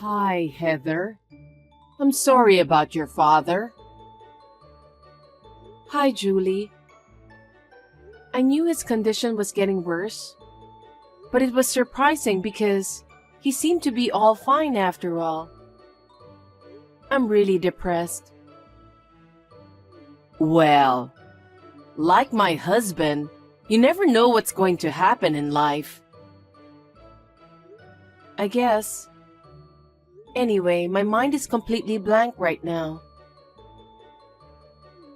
Hi, Heather. I'm sorry about your father. Hi, Julie. I knew his condition was getting worse, but it was surprising because he seemed to be all fine after all. I'm really depressed. Well, like my husband, you never know what's going to happen in life. I guess. Anyway, my mind is completely blank right now.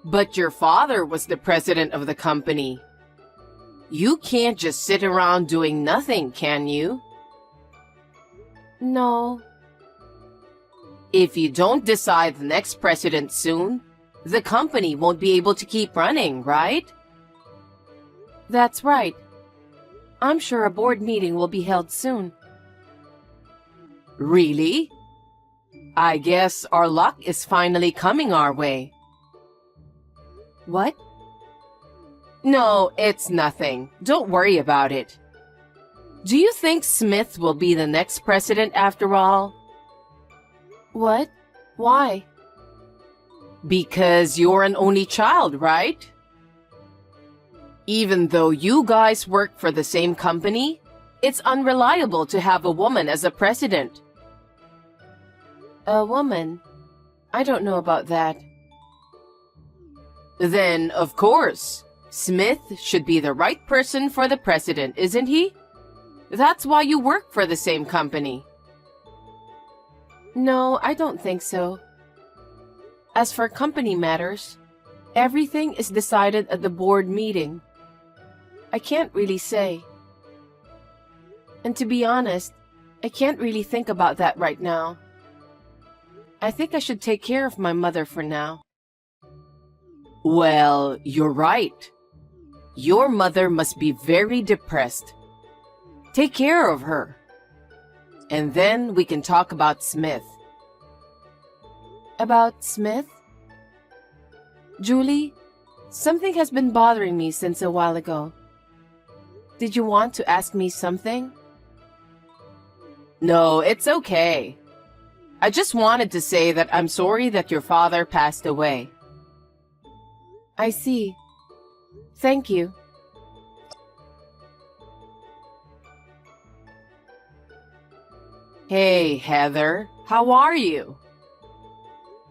But your father was the president of the company. You can't just sit around doing nothing, can you? No. If you don't decide the next president soon, the company won't be able to keep running, right? That's right. I'm sure a board meeting will be held soon. Really? I guess our luck is finally coming our way. What? No, it's nothing. Don't worry about it. Do you think Smith will be the next president after all? What? Why? Because you're an only child, right? Even though you guys work for the same company, it's unreliable to have a woman as a president. A woman? I don't know about that. Then, of course, Smith should be the right person for the president, isn't he? That's why you work for the same company. No, I don't think so. As for company matters, everything is decided at the board meeting. I can't really say. And to be honest, I can't really think about that right now. I think I should take care of my mother for now. Well, you're right. Your mother must be very depressed. Take care of her. And then we can talk about Smith. About Smith? Julie, something has been bothering me since a while ago. Did you want to ask me something? No, it's okay. I just wanted to say that I'm sorry that your father passed away. I see. Thank you. Hey, Heather. How are you?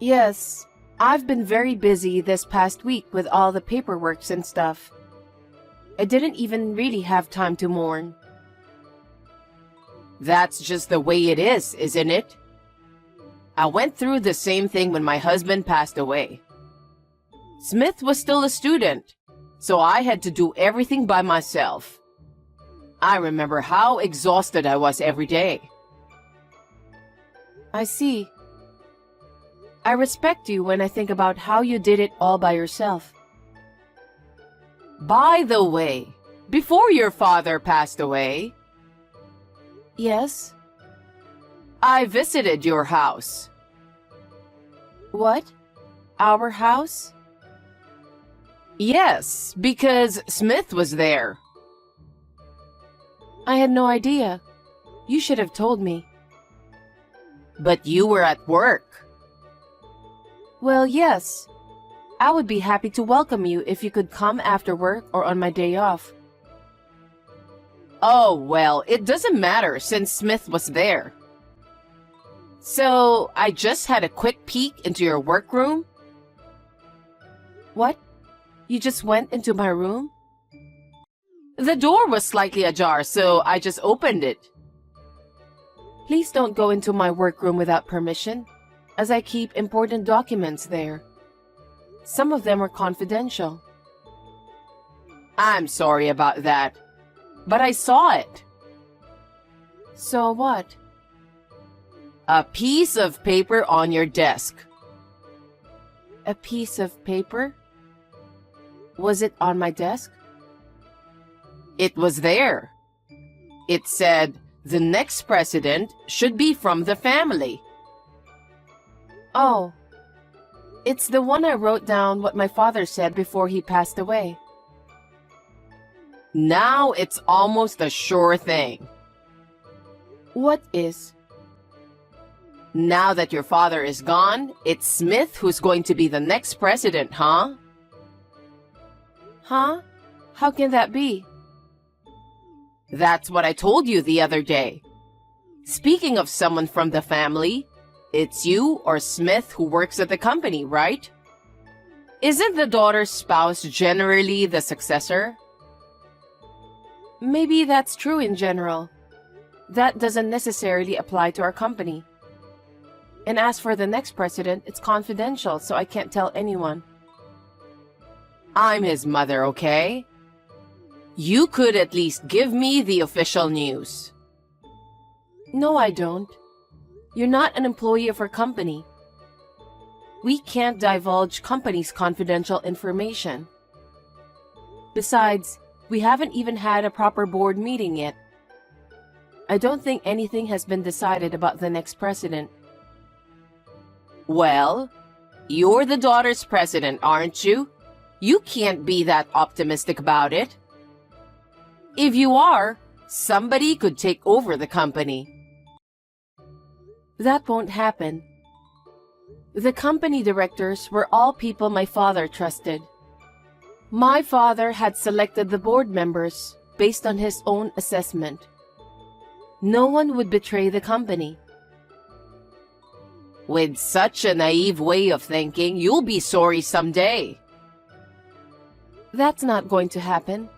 Yes, I've been very busy this past week with all the paperwork and stuff. I didn't even really have time to mourn. That's just the way it is, isn't it? I went through the same thing when my husband passed away. Smith was still a student, so I had to do everything by myself. I remember how exhausted I was every day. I see. I respect you when I think about how you did it all by yourself. By the way, before your father passed away, Yes? I visited your house. What? Our house? Yes, because Smith was there. I had no idea. You should have told me. But you were at work. Well, yes. I would be happy to welcome you if you could come after work or on my day off. Oh, well, it doesn't matter since Smith was there. So, I just had a quick peek into your workroom. What? You just went into my room? The door was slightly ajar, so I just opened it. Please don't go into my workroom without permission, as I keep important documents there. Some of them are confidential. I'm sorry about that, but I saw it. So what? A piece of paper on your desk. A piece of paper? Was it on my desk? It was there. It said, the next president should be from the family. Oh. It's the one I wrote down what my father said before he passed away. Now it's almost a sure thing. What is? Now that your father is gone, it's Smith who's going to be the next president, huh? Huh? How can that be? That's what I told you the other day. Speaking of someone from the family, it's you or Smith who works at the company, right? Isn't the daughter's spouse generally the successor? Maybe that's true in general. That doesn't necessarily apply to our company. And as for the next president, it's confidential, so I can't tell anyone. I'm his mother, okay? You could at least give me the official news. No, I don't. You're not an employee of our company. We can't divulge company's confidential information. Besides, we haven't even had a proper board meeting yet. I don't think anything has been decided about the next president. Well, you're the daughter's president, aren't you? You can't be that optimistic about it. If you are, somebody could take over the company. That won't happen. The company directors were all people my father trusted. My father had selected the board members based on his own assessment. No one would betray the company. With such a naive way of thinking, you'll be sorry someday. That's not going to happen.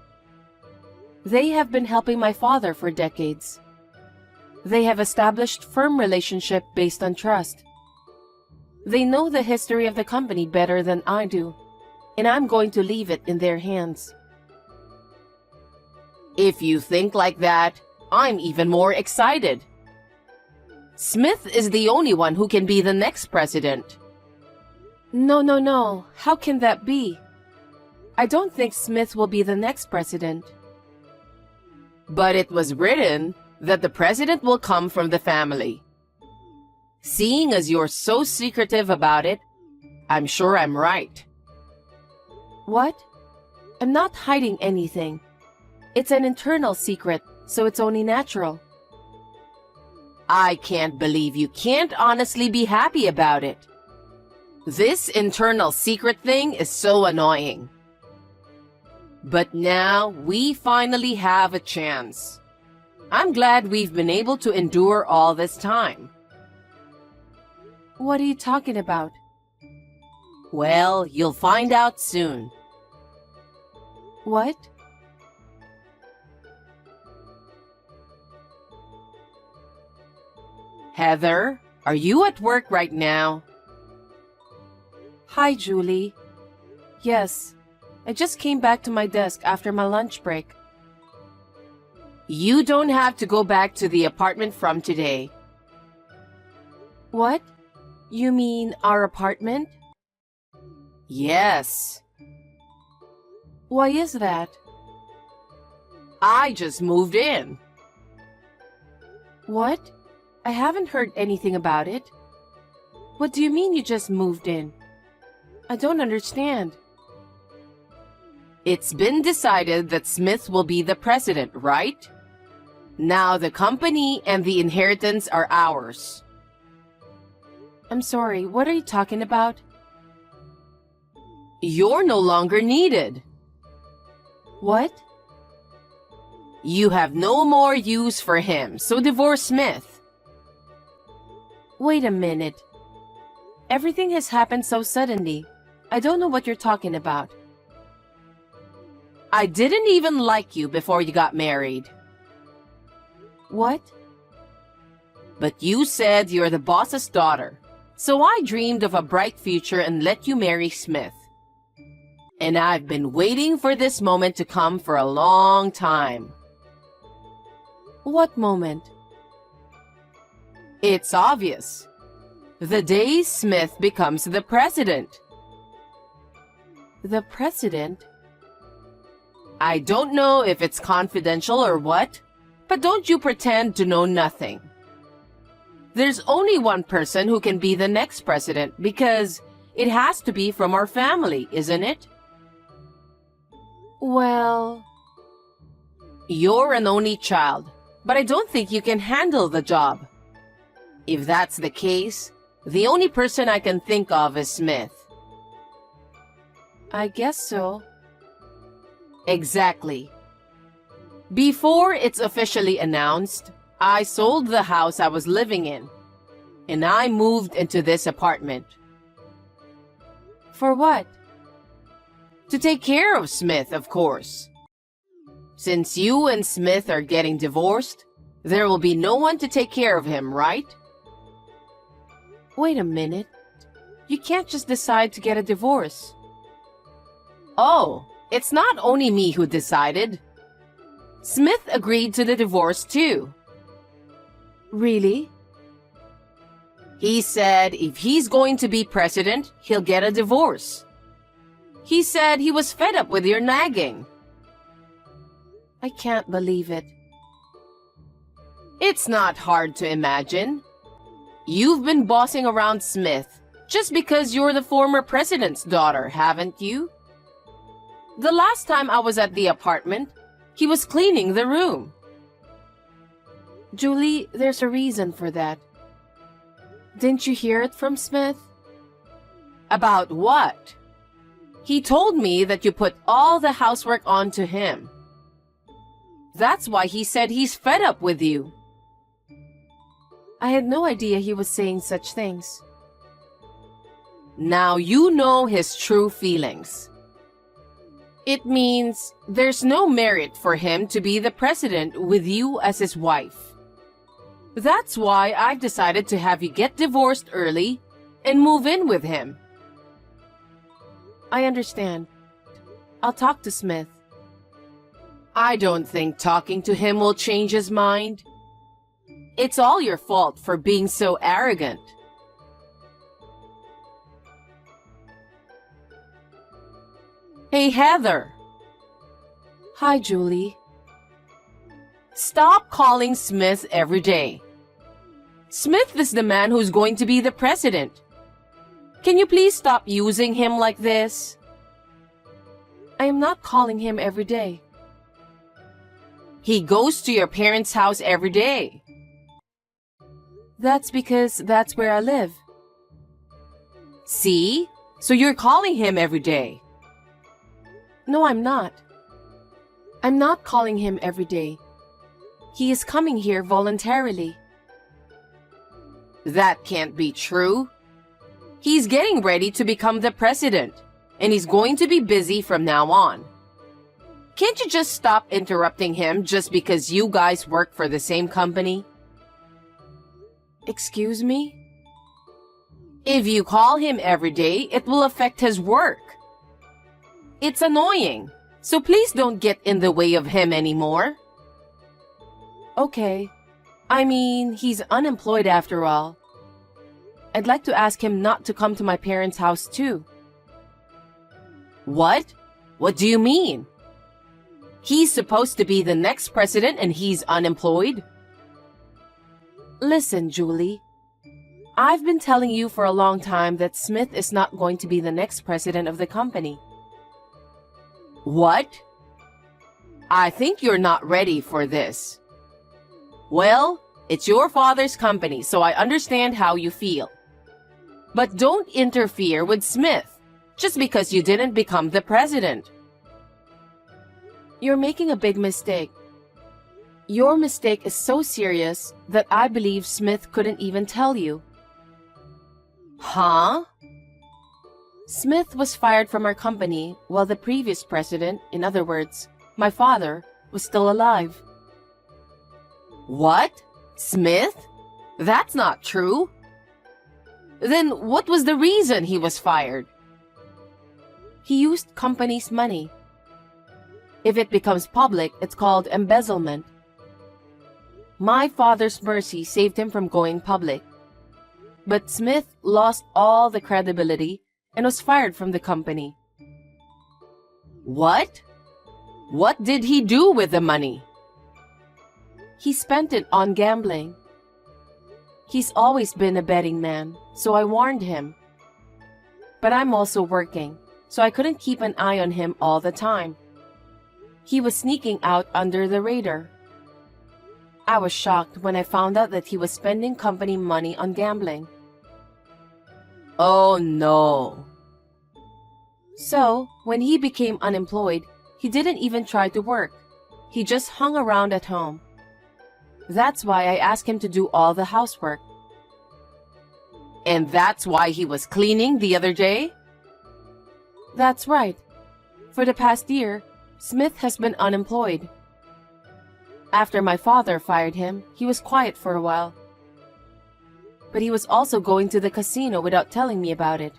They have been helping my father for decades. They have established firm relationship based on trust. They know the history of the company better than I do, and I'm going to leave it in their hands. If you think like that, I'm even more excited. Smith is the only one who can be the next president. No. How can that be? I don't think Smith will be the next president. But it was written that the president will come from the family. Seeing as you're so secretive about it, I'm sure I'm right. What? I'm not hiding anything. It's an internal secret, so it's only natural. I can't believe you can't honestly be happy about it. This internal secret thing is so annoying. But now we finally have a chance. I'm glad we've been able to endure all this time. What are you talking about? Well, you'll find out soon. What? Heather, are you at work right now? Hi, Julie. Yes, I just came back to my desk after my lunch break. You don't have to go back to the apartment from today. What? You mean our apartment? Yes. Why is that? I just moved in. What? I haven't heard anything about it. What do you mean you just moved in? I don't understand. It's been decided that Smith will be the president, right? Now the company and the inheritance are ours. I'm sorry, what are you talking about? You're no longer needed. What? You have no more use for him, so divorce Smith. Wait a minute. Everything has happened so suddenly. I don't know what you're talking about. I didn't even like you before you got married. What? But you said you're the boss's daughter, so I dreamed of a bright future and let you marry Smith. And I've been waiting for this moment to come for a long time. What moment? It's obvious. The day Smith becomes the president. The president? I don't know if it's confidential or what, but don't you pretend to know nothing. There's only one person who can be the next president because it has to be from our family, isn't it? Well... You're an only child, but I don't think you can handle the job. If that's the case, the only person I can think of is Smith. I guess so. Exactly. Before it's officially announced, I sold the house I was living in, and I moved into this apartment. For what? To take care of Smith, of course. Since you and Smith are getting divorced, there will be no one to take care of him, right? Wait a minute. You can't just decide to get a divorce. Oh, it's not only me who decided. Smith agreed to the divorce too. Really? He said if he's going to be president, he'll get a divorce. He said he was fed up with your nagging. I can't believe it. It's not hard to imagine. You've been bossing around Smith just because you're the former president's daughter, haven't you? The last time I was at the apartment, he was cleaning the room. Julie, there's a reason for that. Didn't you hear it from Smith? About what? He told me that you put all the housework onto him. That's why he said he's fed up with you. I had no idea he was saying such things. Now you know his true feelings. It means there's no merit for him to be the president with you as his wife. That's why I've decided to have you get divorced early and move in with him. I understand. I'll talk to Smith. I don't think talking to him will change his mind. It's all your fault for being so arrogant. Hey, Heather. Hi, Julie. Stop calling Smith every day. Smith is the man who's going to be the president. Can you please stop using him like this? I am not calling him every day. He goes to your parents' house every day. That's because that's where I live. See? So you're calling him every day. No, I'm not. I'm not calling him every day. He is coming here voluntarily. That can't be true. He's getting ready to become the president, and he's going to be busy from now on. Can't you just stop interrupting him just because you guys work for the same company? Excuse me? If you call him every day, it will affect his work. It's annoying, so please don't get in the way of him anymore. Okay. I mean, he's unemployed after all. I'd like to ask him not to come to my parents' house too. What? What do you mean? He's supposed to be the next president and he's unemployed? Listen, Julie. I've been telling you for a long time that Smith is not going to be the next president of the company. What? I think you're not ready for this. Well, it's your father's company, so I understand how you feel. But don't interfere with Smith just because you didn't become the president. You're making a big mistake. Your mistake is so serious that I believe Smith couldn't even tell you. Huh? Smith was fired from our company while the previous president, in other words, my father, was still alive. What? Smith? That's not true. Then what was the reason he was fired? He used company's money. If it becomes public, it's called embezzlement. My father's mercy saved him from going public. But Smith lost all the credibility and was fired from the company. What? What did he do with the money? He spent it on gambling. He's always been a betting man, so I warned him. But I'm also working, so I couldn't keep an eye on him all the time. He was sneaking out under the radar. I was shocked when I found out that he was spending company money on gambling. Oh no. So, when he became unemployed, he didn't even try to work. He just hung around at home. That's why I asked him to do all the housework. And that's why he was cleaning the other day? That's right. For the past year, Smith has been unemployed. After my father fired him, he was quiet for a while. But he was also going to the casino without telling me about it.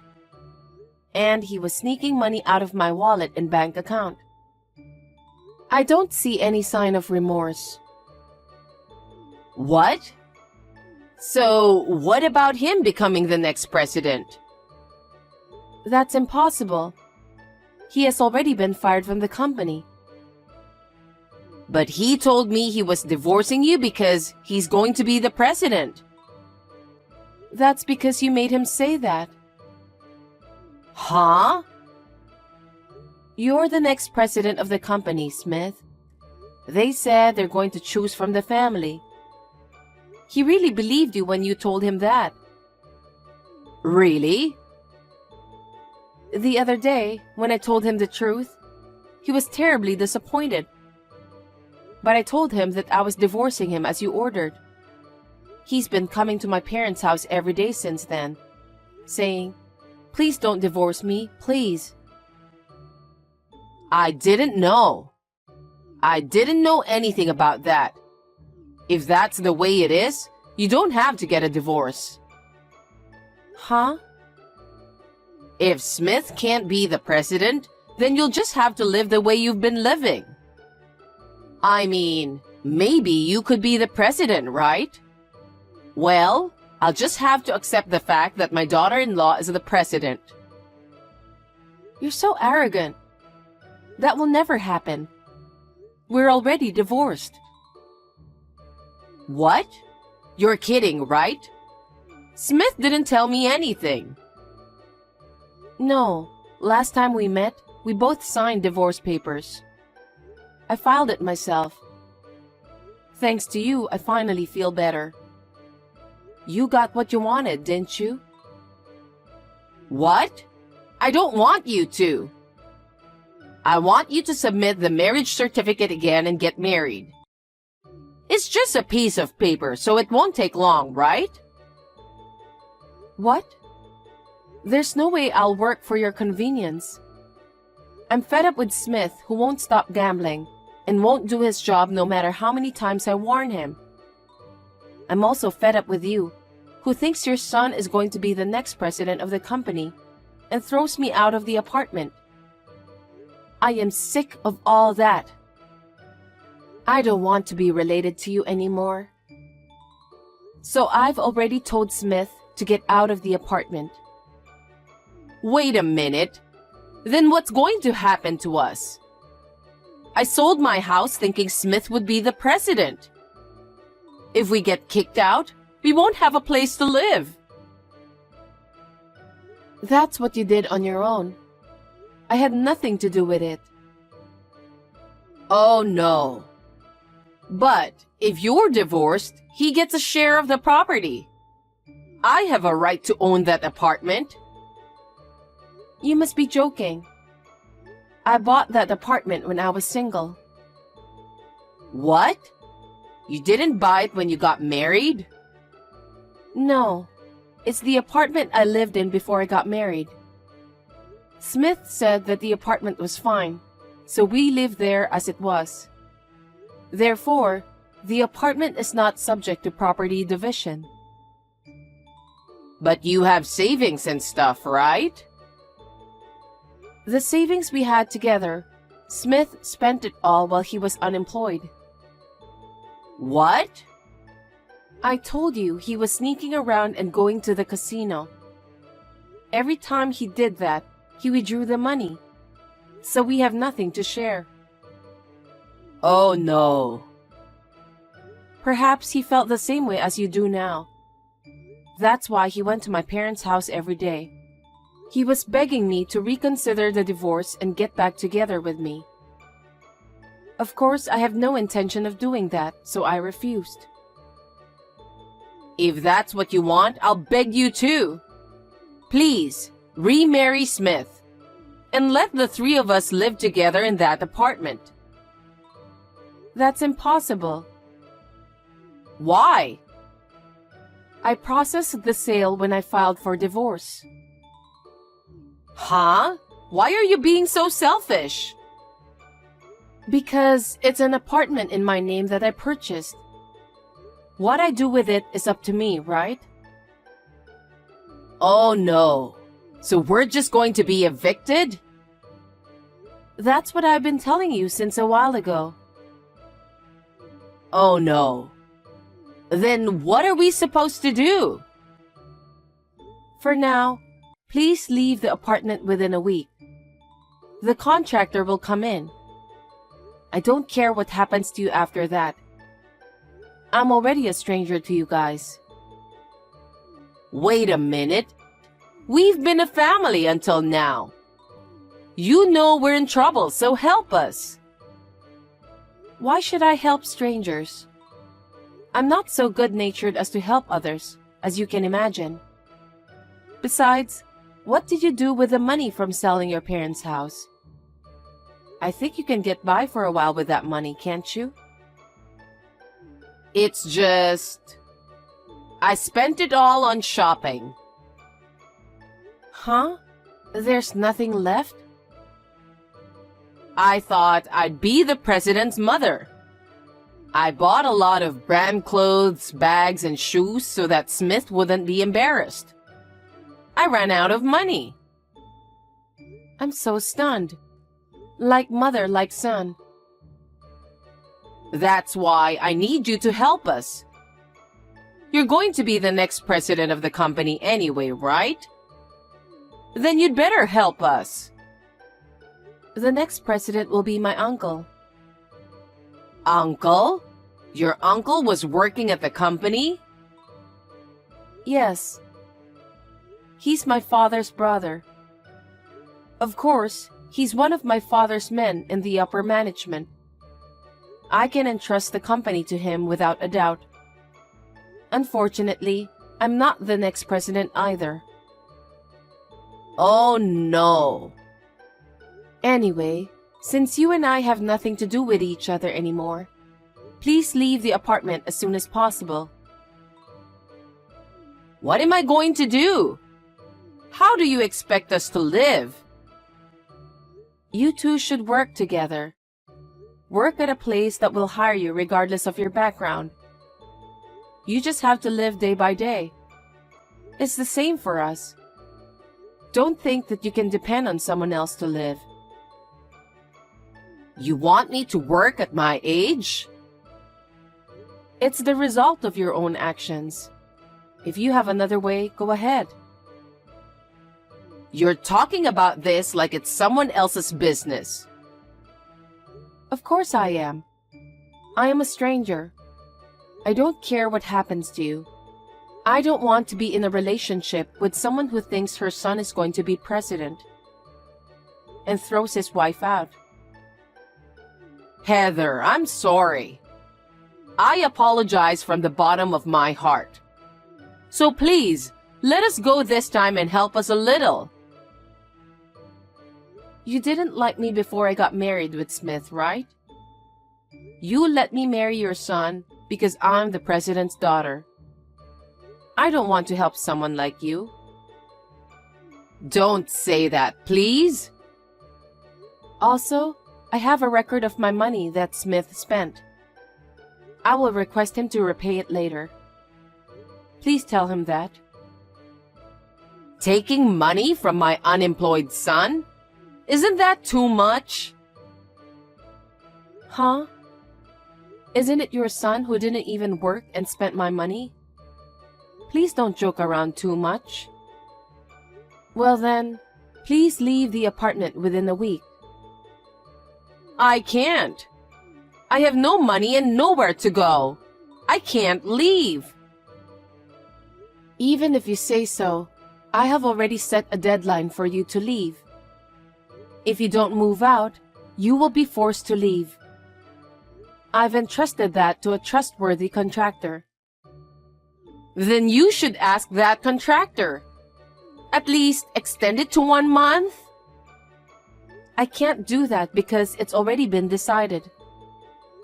And he was sneaking money out of my wallet and bank account. I don't see any sign of remorse. What? So, what about him becoming the next president? That's impossible. He has already been fired from the company. But he told me he was divorcing you because he's going to be the president. That's because you made him say that. Huh? You're the next president of the company, Smith. They said they're going to choose from the family. He really believed you when you told him that. Really? The other day, when I told him the truth, he was terribly disappointed. But I told him that I was divorcing him as you ordered. He's been coming to my parents' house every day since then, saying, "Please don't divorce me, please." I didn't know. I didn't know anything about that. If that's the way it is, you don't have to get a divorce. Huh? If Smith can't be the president, then you'll just have to live the way you've been living. I mean, maybe you could be the president, right? Well, I'll just have to accept the fact that my daughter-in-law is the president. You're so arrogant. That will never happen. We're already divorced. What? You're kidding, right? Smith didn't tell me anything. No, last time we met, we both signed divorce papers. I filed it myself. Thanks to you, I finally feel better. You got what you wanted, didn't you? What? I don't want you to. I want you to submit the marriage certificate again and get married. It's just a piece of paper, so it won't take long, right? What? There's no way I'll work for your convenience. I'm fed up with Smith, who won't stop gambling and won't do his job no matter how many times I warn him. I'm also fed up with you, who thinks your son is going to be the next president of the company and throws me out of the apartment. I am sick of all that. I don't want to be related to you anymore. So I've already told Smith to get out of the apartment. Wait a minute. Then what's going to happen to us? I sold my house thinking Smith would be the president. If we get kicked out, we won't have a place to live. That's what you did on your own. I had nothing to do with it. Oh no. But if you're divorced, he gets a share of the property. I have a right to own that apartment. You must be joking. I bought that apartment when I was single. What? You didn't buy it when you got married? No, it's the apartment I lived in before I got married. Smith said that the apartment was fine, so we lived there as it was. Therefore, the apartment is not subject to property division. But you have savings and stuff, right? The savings we had together, Smith spent it all while he was unemployed. What? I told you he was sneaking around and going to the casino. Every time he did that, he withdrew the money. So we have nothing to share. Oh no. Perhaps he felt the same way as you do now. That's why he went to my parents' house every day. He was begging me to reconsider the divorce and get back together with me. Of course, I have no intention of doing that, so I refused. If that's what you want, I'll beg you to. Please, remarry Smith. And let the three of us live together in that apartment. That's impossible. Why? I processed the sale when I filed for divorce. Huh? Why are you being so selfish? Because it's an apartment in my name that I purchased. What I do with it is up to me, right? Oh no. So we're just going to be evicted? That's what I've been telling you since a while ago. Oh no. Then what are we supposed to do? For now, please leave the apartment within a week. The contractor will come in. I don't care what happens to you after that. I'm already a stranger to you guys. Wait a minute. We've been a family until now. You know we're in trouble, so help us. Why should I help strangers? I'm not so good-natured as to help others, as you can imagine. Besides, what did you do with the money from selling your parents' house? I think you can get by for a while with that money, can't you? It's just... I spent it all on shopping. Huh? There's nothing left? I thought I'd be the president's mother. I bought a lot of brand clothes, bags, and shoes so that Smith wouldn't be embarrassed. I ran out of money. I'm so stunned. Like mother, like son. That's why I need you to help us. You're going to be the next president of the company anyway, right? Then you'd better help us. The next president will be my uncle. Uncle? Your uncle was working at the company? Yes. He's my father's brother. Of course, he's one of my father's men in the upper management. I can entrust the company to him without a doubt. Unfortunately, I'm not the next president either. Oh no. Anyway, since you and I have nothing to do with each other anymore, please leave the apartment as soon as possible. What am I going to do? How do you expect us to live? You two should work together. Work at a place that will hire you regardless of your background. You just have to live day by day. It's the same for us. Don't think that you can depend on someone else to live. You want me to work at my age? It's the result of your own actions. If you have another way, go ahead. You're talking about this like it's someone else's business. Of course I am. I am a stranger. I don't care what happens to you. I don't want to be in a relationship with someone who thinks her son is going to be president and throws his wife out. Heather, I'm sorry. I apologize from the bottom of my heart. So please, let us go this time and help us a little. You didn't like me before I got married with Smith, right? You let me marry your son because I'm the president's daughter. I don't want to help someone like you. Don't say that, please. Also, I have a record of my money that Smith spent. I will request him to repay it later. Please tell him that. Taking money from my unemployed son? Isn't that too much? Huh? Isn't it your son who didn't even work and spent my money? Please don't joke around too much. Well then, please leave the apartment within a week. I can't. I have no money and nowhere to go. I can't leave. Even if you say so, I have already set a deadline for you to leave. If you don't move out, you will be forced to leave. I've entrusted that to a trustworthy contractor. Then you should ask that contractor. At least extend it to 1 month. I can't do that because it's already been decided.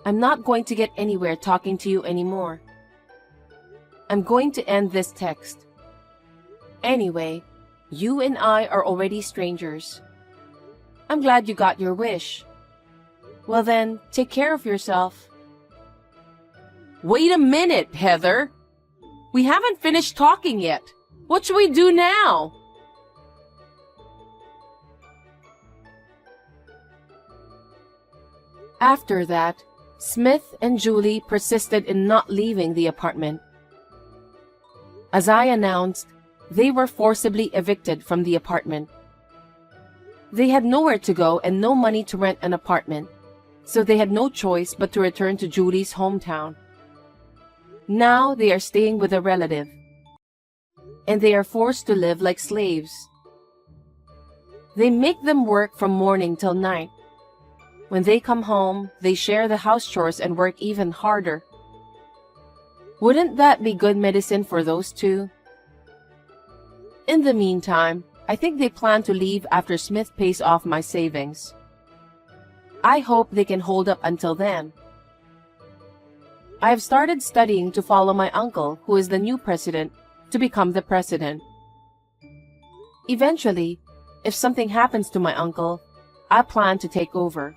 I'm not going to get anywhere talking to you anymore. I'm going to end this text. Anyway, you and I are already strangers. I'm glad you got your wish. Well then, take care of yourself. Wait a minute, Heather. We haven't finished talking yet. What should we do now? After that, Smith and Julie persisted in not leaving the apartment. As I announced, they were forcibly evicted from the apartment. They had nowhere to go and no money to rent an apartment, so they had no choice but to return to Julie's hometown. Now they are staying with a relative, and they are forced to live like slaves. They make them work from morning till night. When they come home, they share the house chores and work even harder. Wouldn't that be good medicine for those two? In the meantime, I think they plan to leave after Smith pays off my savings. I hope they can hold up until then. I have started studying to follow my uncle, who is the new president, to become the president. Eventually, if something happens to my uncle, I plan to take over.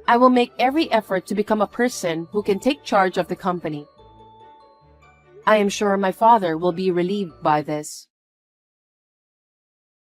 I will make every effort to become a person who can take charge of the company. I am sure my father will be relieved by this.